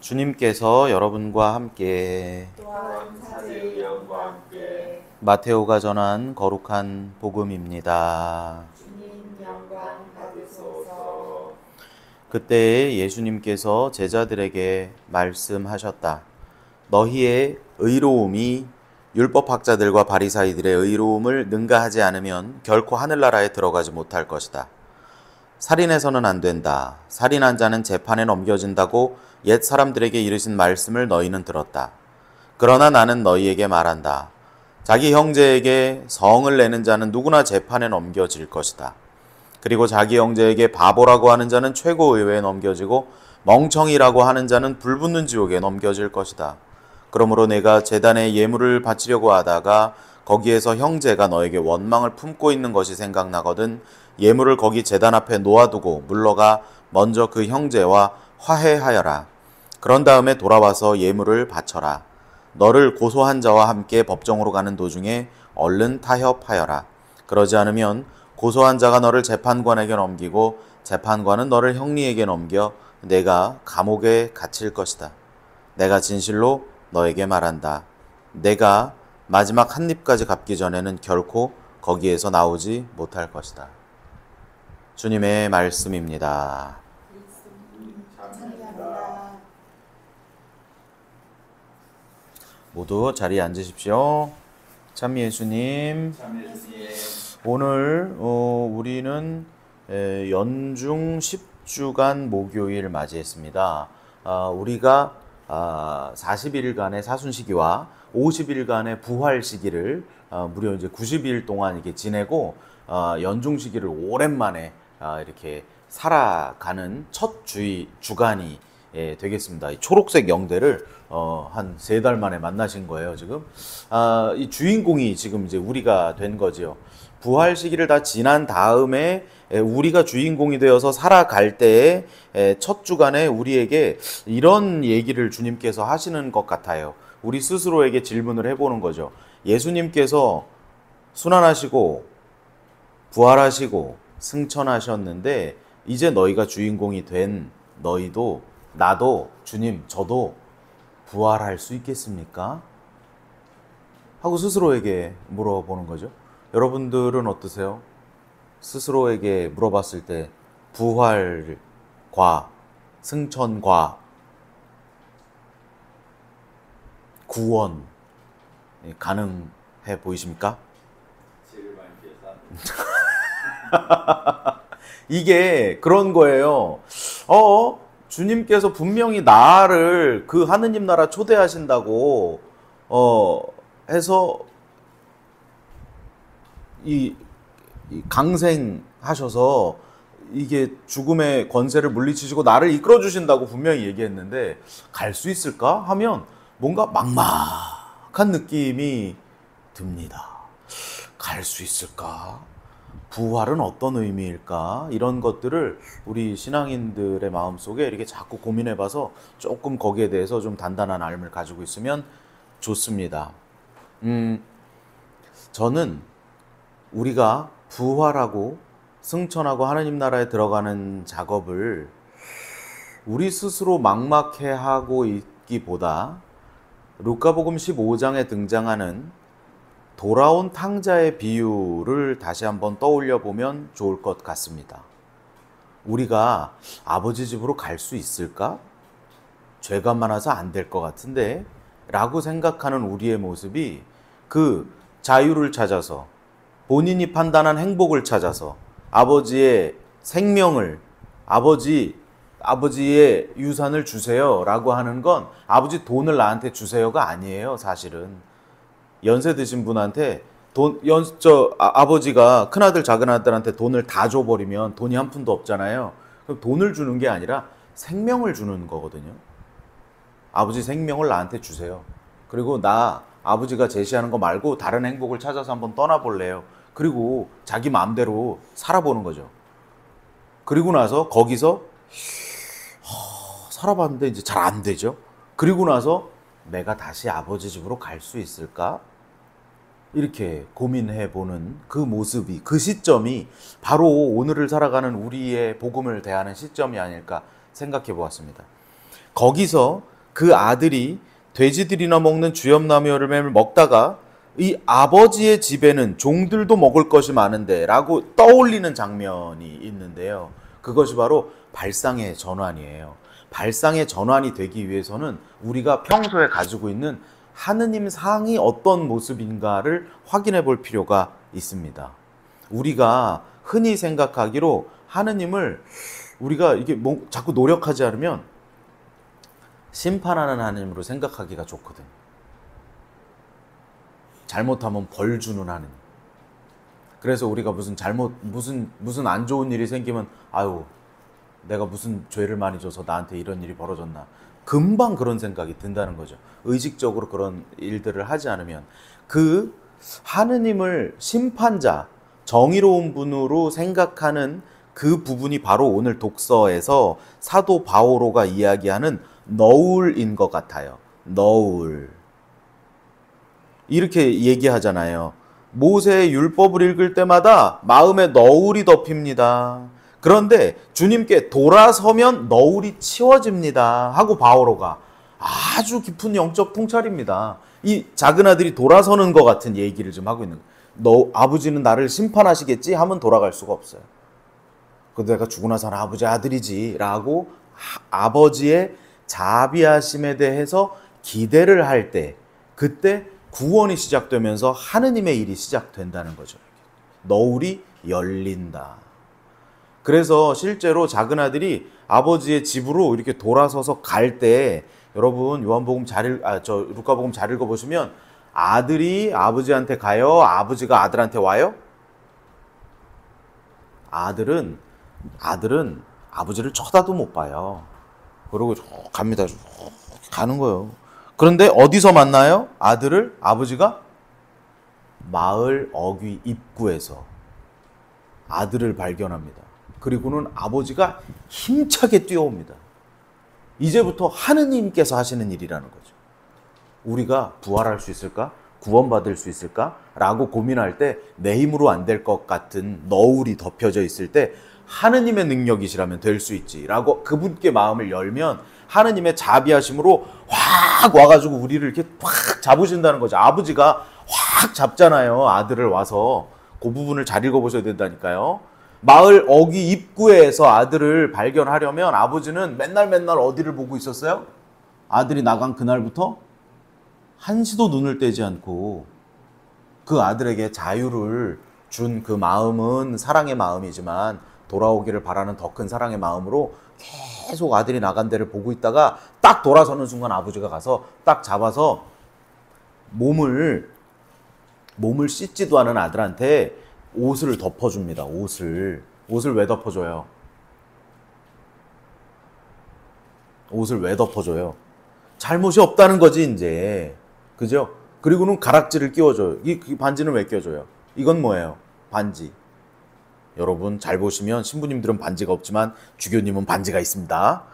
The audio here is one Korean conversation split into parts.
주님께서 여러분과 함께 또한 사제의 영과 함께 마테오가 전한 거룩한 복음입니다. 주님 영광 받으소서. 그때 예수님께서 제자들에게 말씀하셨다. 너희의 의로움이 율법학자들과 바리사이들의 의로움을 능가하지 않으면 결코 하늘나라에 들어가지 못할 것이다. 살인해서는 안 된다. 살인한 자는 재판에 넘겨진다고 옛 사람들에게 이르신 말씀을 너희는 들었다. 그러나 나는 너희에게 말한다. 자기 형제에게 성을 내는 자는 누구나 재판에 넘겨질 것이다. 그리고 자기 형제에게 바보라고 하는 자는 최고의회에 넘겨지고 멍청이라고 하는 자는 불붙는 지옥에 넘겨질 것이다. 그러므로 내가 제단에 예물을 바치려고 하다가 거기에서 형제가 너에게 원망을 품고 있는 것이 생각나거든 예물을 거기 제단 앞에 놓아두고 물러가 먼저 그 형제와 화해하여라. 그런 다음에 돌아와서 예물을 바쳐라. 너를 고소한 자와 함께 법정으로 가는 도중에 얼른 타협하여라. 그러지 않으면 고소한 자가 너를 재판관에게 넘기고 재판관은 너를 형리에게 넘겨 내가 감옥에 갇힐 것이다. 내가 진실로 너에게 말한다. 내가 마지막 한 입까지 갚기 전에는 결코 거기에서 나오지 못할 것이다. 주님의 말씀입니다. 감사합니다. 모두 자리에 앉으십시오. 참 예수님, 오늘 우리는 연중 10주간 목요일 맞이했습니다. 우리가 40일간의 사순시기와 50일간의 부활시기를 무려 이제 90일 동안 이렇게 지내고 연중시기를 오랜만에 이렇게 살아가는 첫 주간이 되겠습니다. 이 초록색 영대를 한 3달 만에 만나신 거예요, 지금. 이 주인공이 지금 이제 우리가 된 거지요. 부활 시기를 다 지난 다음에 우리가 주인공이 되어서 살아갈 때의 첫 주간에 우리에게 이런 얘기를 주님께서 하시는 것 같아요. 우리 스스로에게 질문을 해보는 거죠. 예수님께서 순환하시고 부활하시고 승천하셨는데 이제 너희가 주인공이 된 너희도 나도 주님 저도 부활할 수 있겠습니까? 하고 스스로에게 물어보는 거죠. 여러분들은 어떠세요? 스스로에게 물어봤을 때 부활과 승천과 구원 가능해 보이십니까? 이게 그런 거예요. 주님께서 분명히 나를 그 하느님 나라 초대하신다고 해서 이 강생하셔서 이게 죽음의 권세를 물리치시고 나를 이끌어 주신다고 분명히 얘기했는데 갈 수 있을까 하면 뭔가 막막한 느낌이 듭니다. 갈 수 있을까? 부활은 어떤 의미일까? 이런 것들을 우리 신앙인들의 마음속에 이렇게 자꾸 고민해봐서 조금 거기에 대해서 좀 단단한 알을 가지고 있으면 좋습니다. 저는 우리가 부활하고 승천하고 하나님 나라에 들어가는 작업을 우리 스스로 막막해하고 있기보다 루카복음 15장에 등장하는 돌아온 탕자의 비유를 다시 한번 떠올려 보면 좋을 것 같습니다. 우리가 아버지 집으로 갈 수 있을까? 죄가 많아서 안 될 것 같은데 라고 생각하는 우리의 모습이 그 자유를 찾아서 본인이 판단한 행복을 찾아서 아버지의 생명을 아버지의 유산을 주세요 라고 하는 건 아버지 돈을 나한테 주세요가 아니에요. 사실은 연세 드신 분한테 아버지가 큰아들 작은아들한테 돈을 다 줘버리면 돈이 한 푼도 없잖아요. 그럼 돈을 주는 게 아니라 생명을 주는 거거든요. 아버지 생명을 나한테 주세요. 그리고 나 아버지가 제시하는 거 말고 다른 행복을 찾아서 한번 떠나볼래요. 그리고 자기 마음대로 살아보는 거죠. 그리고 나서 거기서 살아봤는데 이제 잘 안 되죠. 그리고 나서 내가 다시 아버지 집으로 갈 수 있을까? 이렇게 고민해보는 그 모습이, 그 시점이 바로 오늘을 살아가는 우리의 복음을 대하는 시점이 아닐까 생각해 보았습니다. 거기서 그 아들이 돼지들이나 먹는 주염나무 열매를 먹다가 이 아버지의 집에는 종들도 먹을 것이 많은데 라고 떠올리는 장면이 있는데요. 그것이 바로 발상의 전환이에요. 발상의 전환이 되기 위해서는 우리가 평소에 가지고 있는 하느님 상이 어떤 모습인가를 확인해 볼 필요가 있습니다. 우리가 흔히 생각하기로 하느님을 우리가 이게 자꾸 노력하지 않으면 심판하는 하느님으로 생각하기가 좋거든. 잘못하면 벌 주는 하느님. 그래서 우리가 무슨 안 좋은 일이 생기면 아유, 내가 무슨 죄를 많이 져서 나한테 이런 일이 벌어졌나. 금방 그런 생각이 든다는 거죠. 의식적으로 그런 일들을 하지 않으면. 그 하느님을 심판자, 정의로운 분으로 생각하는 그 부분이 바로 오늘 독서에서 사도 바오로가 이야기하는 너울인 것 같아요. 너울. 이렇게 얘기하잖아요. 모세의 율법을 읽을 때마다 마음에 너울이 덮입니다. 그런데 주님께 돌아서면 너울이 치워집니다. 하고 바오로가 아주 깊은 영적 통찰입니다. 이 작은 아들이 돌아서는 것 같은 얘기를 좀 하고 있는 거예요. 아버지는 나를 심판하시겠지 하면 돌아갈 수가 없어요. 그런데 내가 죽고 나서는 아버지 아들이지 라고 아버지의 자비하심에 대해서 기대를 할 때 그때 구원이 시작되면서 하느님의 일이 시작된다는 거죠. 너울이 열린다. 그래서 실제로 작은 아들이 아버지의 집으로 이렇게 돌아서서 갈 때 여러분 루카복음 잘 읽어보시면 아들이 아버지한테 가요? 아버지가 아들한테 와요? 아들은 아버지를 쳐다도 못 봐요. 그러고 갑니다. 가는 거예요. 그런데 어디서 만나요? 아버지가 마을 어귀 입구에서 아들을 발견합니다. 그리고는 아버지가 힘차게 뛰어옵니다. 이제부터 하느님께서 하시는 일이라는 거죠. 우리가 부활할 수 있을까? 구원받을 수 있을까? 라고 고민할 때 내 힘으로 안 될 것 같은 너울이 덮여져 있을 때 하느님의 능력이시라면 될 수 있지 라고 그분께 마음을 열면 하느님의 자비하심으로 확 와가지고 우리를 이렇게 확 잡으신다는 거죠. 아버지가 확 잡잖아요. 아들을 와서. 그 부분을 잘 읽어보셔야 된다니까요. 마을 어귀 입구에서 아들을 발견하려면 아버지는 맨날 어디를 보고 있었어요? 아들이 나간 그날부터 한시도 눈을 떼지 않고 그 아들에게 자유를 준 그 마음은 사랑의 마음이지만 돌아오기를 바라는 더 큰 사랑의 마음으로 계속 아들이 나간 데를 보고 있다가 딱 돌아서는 순간 아버지가 가서 딱 잡아서 몸을 씻지도 않은 아들한테 옷을 덮어줍니다. 옷을 왜 덮어줘요? 옷을 왜 덮어줘요? 잘못이 없다는 거지 이제. 그죠? 그리고는 가락지를 끼워줘요. 이 반지는 왜 끼워줘요? 이건 뭐예요? 반지. 여러분 잘 보시면 신부님들은 반지가 없지만 주교님은 반지가 있습니다.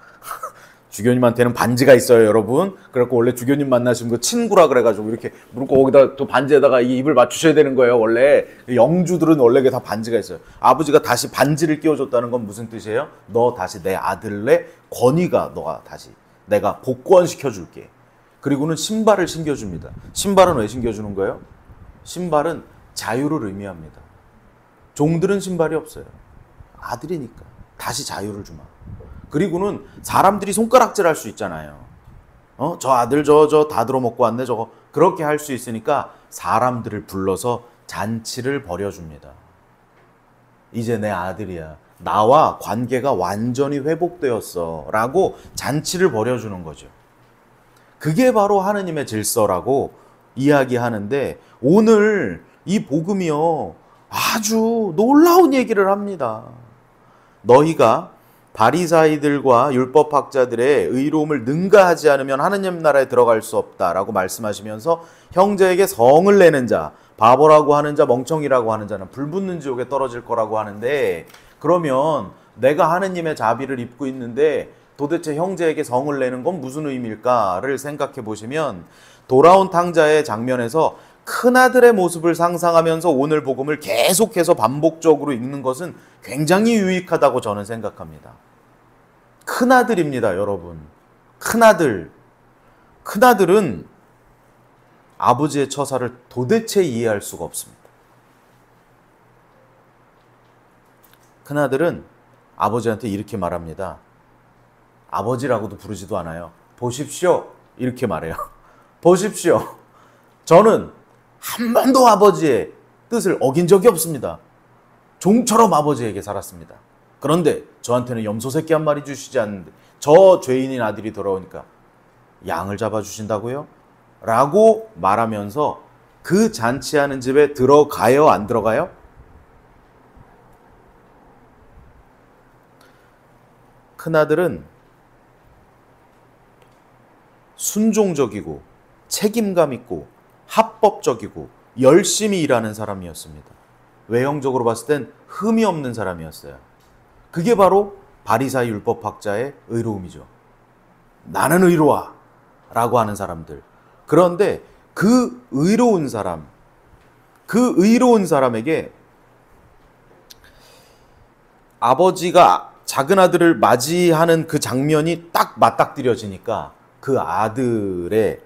주교님한테는 반지가 있어요, 여러분. 그래갖고 원래 주교님 만나시면 그 친구라 그래가지고 이렇게 물고 거기다 또 반지에다가 이 입을 맞추셔야 되는 거예요. 원래 영주들은 원래 다 반지가 있어요. 아버지가 다시 반지를 끼워줬다는 건 무슨 뜻이에요? 너 다시 내 아들의 권위가 내가 복권시켜줄게. 그리고는 신발을 신겨줍니다. 신발은 왜 신겨주는 거예요? 신발은 자유를 의미합니다. 종들은 신발이 없어요. 아들이니까 다시 자유를 주마. 그리고는 사람들이 손가락질 할 수 있잖아요. 저 아들 저 다 들어먹고 왔네 저거. 그렇게 할 수 있으니까 사람들을 불러서 잔치를 벌여줍니다. 이제 내 아들이야. 나와 관계가 완전히 회복되었어. 라고 잔치를 벌여주는 거죠. 그게 바로 하느님의 질서라고 이야기하는데 오늘 이 복음이요. 아주 놀라운 얘기를 합니다. 너희가 바리사이들과 율법학자들의 의로움을 능가하지 않으면 하느님 나라에 들어갈 수 없다라고 말씀하시면서 형제에게 성을 내는 자, 바보라고 하는 자, 멍청이라고 하는 자는 불붙는 지옥에 떨어질 거라고 하는데 그러면 내가 하느님의 자비를 입고 있는데 도대체 형제에게 성을 내는 건 무슨 의미일까를 생각해 보시면 돌아온 탕자의 장면에서 큰아들의 모습을 상상하면서 오늘 복음을 계속해서 반복적으로 읽는 것은 굉장히 유익하다고 저는 생각합니다. 큰아들입니다, 여러분. 큰아들. 큰아들은 아버지의 처사를 도대체 이해할 수가 없습니다. 큰아들은 아버지한테 이렇게 말합니다. 아버지라고도 부르지도 않아요. 보십시오. 이렇게 말해요. 보십시오. 저는 한 번도 아버지의 뜻을 어긴 적이 없습니다. 종처럼 아버지에게 살았습니다. 그런데 저한테는 염소 새끼 한 마리 주시지 않는데 저 죄인인 아들이 돌아오니까 양을 잡아주신다고요? 라고 말하면서 그 잔치하는 집에 들어가요? 안 들어가요? 큰아들은 순종적이고 책임감 있고 합법적이고 열심히 일하는 사람이었습니다. 외형적으로 봤을 땐 흠이 없는 사람이었어요. 그게 바로 바리사이 율법학자의 의로움이죠. 나는 의로와 라고 하는 사람들. 그런데 그 의로운 사람에게 아버지가 작은 아들을 맞이하는 그 장면이 딱 맞닥뜨려지니까 그 아들의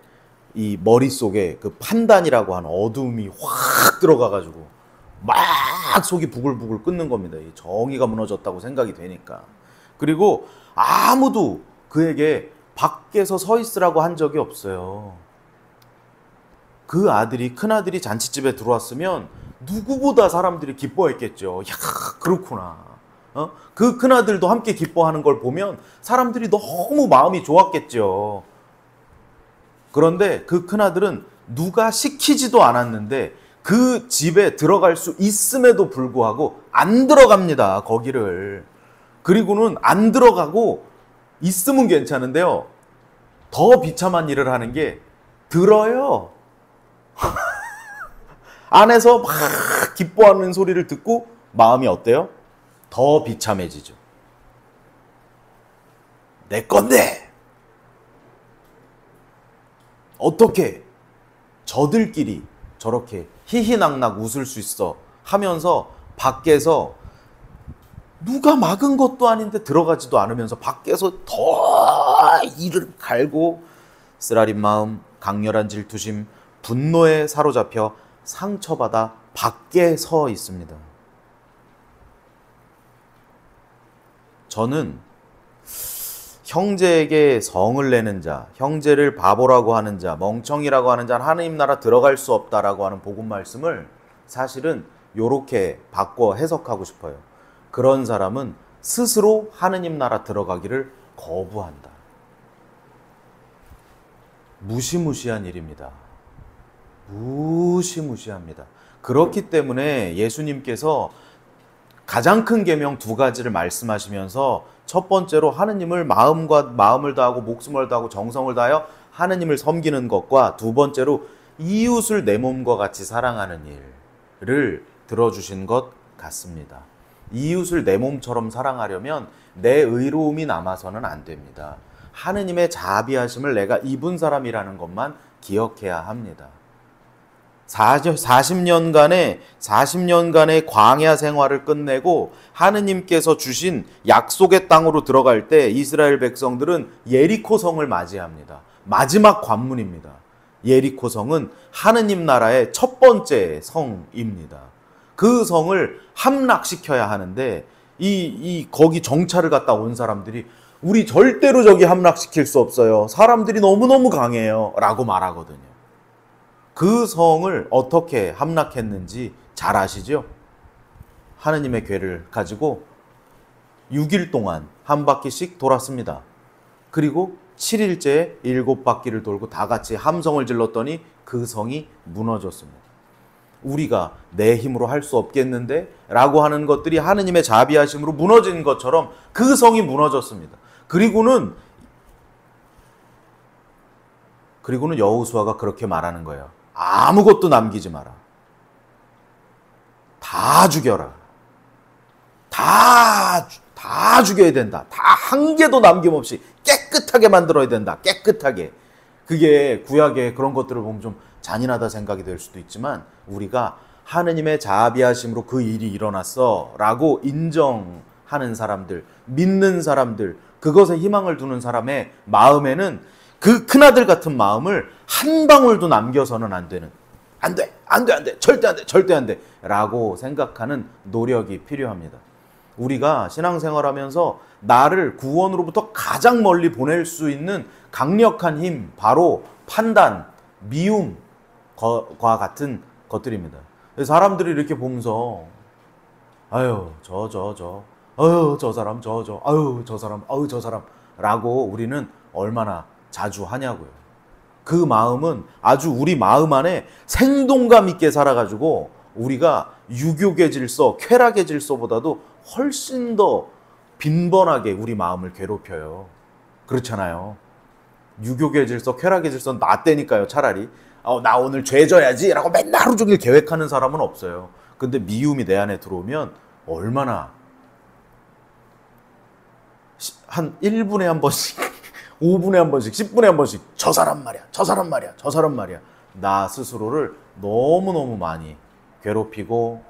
이 머릿속에 그 판단이라고 하는 어둠이 확 들어가가지고 막 속이 부글부글 끓는 겁니다. 이 정의가 무너졌다고 생각이 되니까. 그리고 아무도 그에게 밖에서 서 있으라고 한 적이 없어요. 그 아들이, 큰아들이 잔치집에 들어왔으면 누구보다 사람들이 기뻐했겠죠. 야, 그렇구나. 그 큰아들도 함께 기뻐하는 걸 보면 사람들이 너무 마음이 좋았겠죠. 그런데 그 큰아들은 누가 시키지도 않았는데 그 집에 들어갈 수 있음에도 불구하고 안 들어갑니다. 거기를. 그리고는 안 들어가고 있으면 괜찮은데요. 더 비참한 일을 하는 게 들어요. 안에서 막 기뻐하는 소리를 듣고 마음이 어때요? 더 비참해지죠. 내 건데 어떻게 저들끼리 저렇게 희희낙낙 웃을 수 있어 하면서 밖에서 누가 막은 것도 아닌데 들어가지도 않으면서 밖에서 더 이를 갈고 쓰라린 마음, 강렬한 질투심, 분노에 사로잡혀 상처받아 밖에 서 있습니다. 저는 형제에게 성을 내는 자, 형제를 바보라고 하는 자, 멍청이라고 하는 자는 하느님 나라 들어갈 수 없다라고 하는 복음 말씀을 사실은 이렇게 바꿔 해석하고 싶어요. 그런 사람은 스스로 하느님 나라 들어가기를 거부한다. 무시무시한 일입니다. 무시무시합니다. 그렇기 때문에 예수님께서 가장 큰 계명 두 가지를 말씀하시면서 첫 번째로 하느님을 마음을 다하고 목숨을 다하고 정성을 다하여 하느님을 섬기는 것과 두 번째로 이웃을 내 몸과 같이 사랑하는 일을 들어주신 것 같습니다. 이웃을 내 몸처럼 사랑하려면 내 의로움이 남아서는 안 됩니다. 하느님의 자비하심을 내가 입은 사람이라는 것만 기억해야 합니다. 40년간의 광야 생활을 끝내고 하느님께서 주신 약속의 땅으로 들어갈 때 이스라엘 백성들은 예리코 성을 맞이합니다. 마지막 관문입니다. 예리코 성은 하느님 나라의 첫 번째 성입니다. 그 성을 함락시켜야 하는데 거기 정찰을 갔다 온 사람들이 우리 절대로 저기 함락시킬 수 없어요. 사람들이 너무너무 강해요. 라고 말하거든요. 그 성을 어떻게 함락했는지 잘 아시죠? 하느님의 궤를 가지고 6일 동안 한 바퀴씩 돌았습니다. 그리고 7일째에 7바퀴를 돌고 다 같이 함성을 질렀더니 그 성이 무너졌습니다. 우리가 내 힘으로 할 수 없겠는데? 라고 하는 것들이 하느님의 자비하심으로 무너진 것처럼 그 성이 무너졌습니다. 그리고는 여호수아가 그렇게 말하는 거예요. 아무것도 남기지 마라. 다 죽여라. 다 죽여야 된다. 다 한 개도 남김없이 깨끗하게 만들어야 된다. 깨끗하게. 그게 구약의 그런 것들을 보면 좀 잔인하다 생각이 될 수도 있지만 우리가 하느님의 자비하심으로 그 일이 일어났어 라고 인정하는 사람들, 믿는 사람들, 그것에 희망을 두는 사람의 마음에는 그 큰아들 같은 마음을 한 방울도 남겨서는 안 되는, 안 돼, 안 돼, 안 돼, 절대 안 돼, 절대 안 돼 라고 생각하는 노력이 필요합니다. 우리가 신앙생활하면서 나를 구원으로부터 가장 멀리 보낼 수 있는 강력한 힘, 바로 판단, 미움과 같은 것들입니다. 사람들이 이렇게 보면서 아유 저 사람 아유 저 사람 라고 우리는 얼마나 자주 하냐고요. 그 마음은 아주 우리 마음 안에 생동감 있게 살아가지고 우리가 유교계 질서, 쾌락의 질서보다도 훨씬 더 빈번하게 우리 마음을 괴롭혀요. 그렇잖아요. 유교계 질서, 쾌락의 질서는 나 때니까요. 차라리 나 오늘 죄 져야지 라고 맨날 하루 종일 계획하는 사람은 없어요. 근데 미움이 내 안에 들어오면 얼마나 한 1분에 한 번씩 5분에 한 번씩 10분에 한 번씩 저 사람 말이야 저 사람 말이야 저 사람 말이야 나 스스로를 너무너무 많이 괴롭히고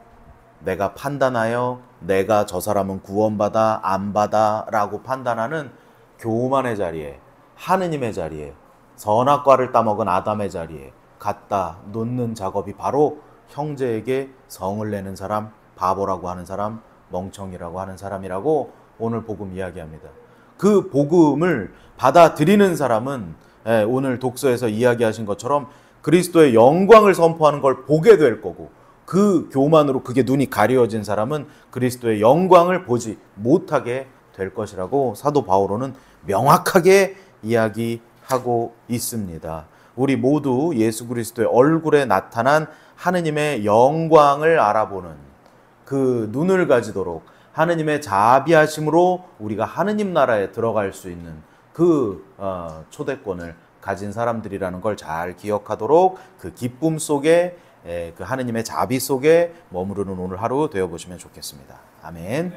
내가 판단하여 내가 저 사람은 구원받아 안 받아 라고 판단하는 교만의 자리에, 하느님의 자리에, 선악과를 따먹은 아담의 자리에 갖다 놓는 작업이 바로 형제에게 성을 내는 사람, 바보라고 하는 사람, 멍청이라고 하는 사람이라고 오늘 복음 이야기합니다. 그 복음을 받아들이는 사람은 오늘 독서에서 이야기하신 것처럼 그리스도의 영광을 선포하는 걸 보게 될 거고, 그 교만으로 그게 눈이 가려진 사람은 그리스도의 영광을 보지 못하게 될 것이라고 사도 바오로는 명확하게 이야기하고 있습니다. 우리 모두 예수 그리스도의 얼굴에 나타난 하느님의 영광을 알아보는 그 눈을 가지도록, 하느님의 자비하심으로 우리가 하느님 나라에 들어갈 수 있는 그 초대권을 가진 사람들이라는 걸 잘 기억하도록, 그 기쁨 속에, 그 하느님의 자비 속에 머무르는 오늘 하루 되어보시면 좋겠습니다. 아멘.